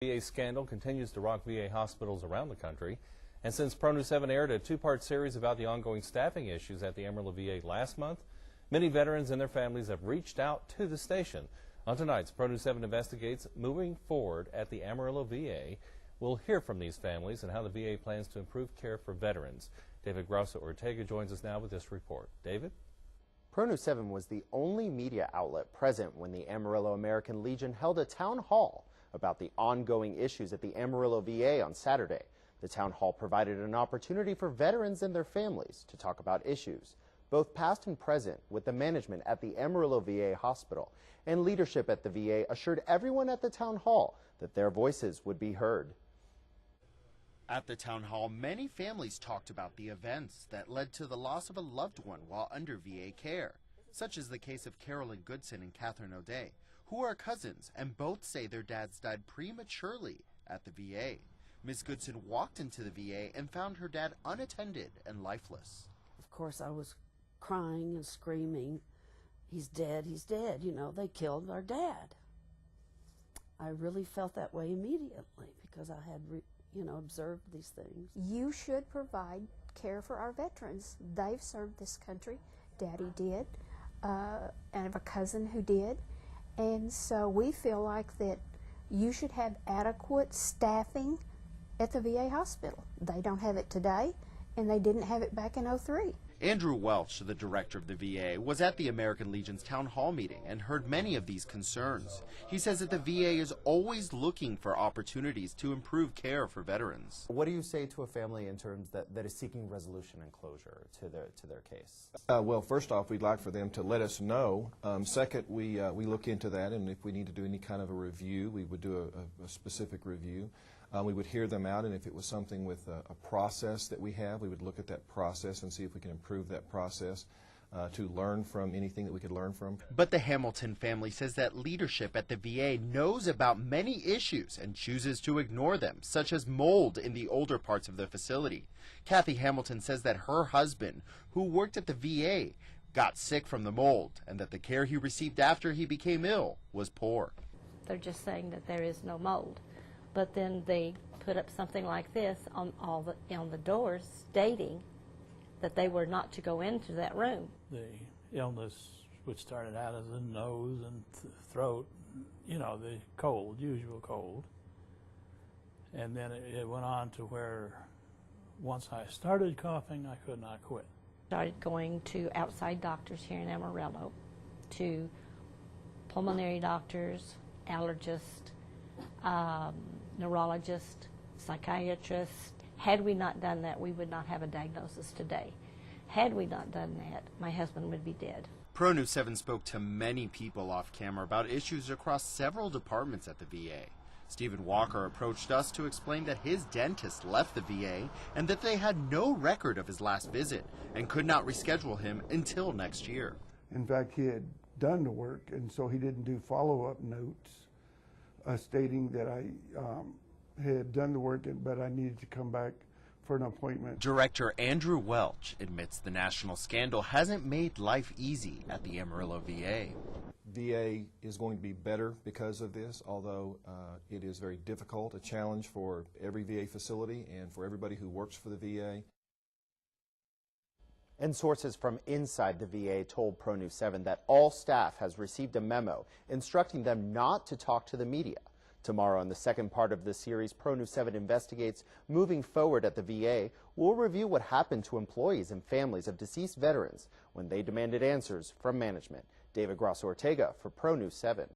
VA scandal continues to rock VA hospitals around the country. And since Pronews 7 aired a two-part series about the ongoing staffing issues at the Amarillo VA last month, many veterans and their families have reached out to the station. On tonight's Pronews 7 Investigates, moving forward at the Amarillo VA, we'll hear from these families and how the VA plans to improve care for veterans. David Grasso-Ortega joins us now with this report. David? Pronews 7 was the only media outlet present when the Amarillo American Legion held a town hall about the ongoing issues at the Amarillo VA on Saturday. The town hall provided an opportunity for veterans and their families to talk about issues, both past and present, with the management at the Amarillo VA hospital. And leadership at the VA assured everyone at the town hall that their voices would be heard. At the town hall, many families talked about the events that led to the loss of a loved one while under VA care, such as the case of Carolyn Goodson and Catherine O'Day, who are cousins and both say their dads died prematurely at the VA. Ms. Goodson walked into the VA and found her dad unattended and lifeless. Of course, I was crying and screaming, he's dead, you know, they killed our dad. I really felt that way immediately because I had observed these things. You should provide care for our veterans. They've served this country. Daddy did. I have a cousin who did. And so we feel like that you should have adequate staffing at the VA hospital. They don't have it today, and they didn't have it back in '03. Andrew Welch, the director of the VA, was at the American Legion's town hall meeting and heard many of these concerns. He says that the VA is always looking for opportunities to improve care for veterans. What do you say to a family in terms that is seeking resolution and closure to their case? Well, first off, we'd like for them to let us know. Second, we look into that, and if we need to do any kind of a review, we would do a specific review. We would hear them out, and if it was something with a process that we have, we would look at that process and see if we can improve that process to learn from anything that we could learn from. But the Hamilton family says that leadership at the VA knows about many issues and chooses to ignore them, such as mold in the older parts of the facility. Kathy Hamilton says that her husband, who worked at the VA, got sick from the mold and that the care he received after he became ill was poor. They're just saying that there is no mold. But then they put up something like this on the doors stating that they were not to go into that room. The illness, which started out as a nose and throat, the cold, usual cold, and then it went on to where once I started coughing, I could not quit. Started going to outside doctors here in Amarillo, to pulmonary doctors, allergists, neurologist, psychiatrist. Had we not done that, we would not have a diagnosis today. Had we not done that, my husband would be dead. Pronews 7 spoke to many people off camera about issues across several departments at the VA. Stephen Walker approached us to explain that his dentist left the VA and that they had no record of his last visit and could not reschedule him until next year. In fact, he had done the work, and so he didn't do follow-up notes stating that I had done the work, but I needed to come back for an appointment. Director Andrew Welch admits the national scandal hasn't made life easy at the Amarillo VA. VA is going to be better because of this, although it is very difficult, a challenge for every VA facility and for everybody who works for the VA. And sources from inside the VA told Pronews 7 that all staff has received a memo instructing them not to talk to the media. Tomorrow, in the second part of the series, Pronews 7 Investigates, moving forward at the VA, we'll review what happened to employees and families of deceased veterans when they demanded answers from management. David Grasso-Ortega for Pronews 7.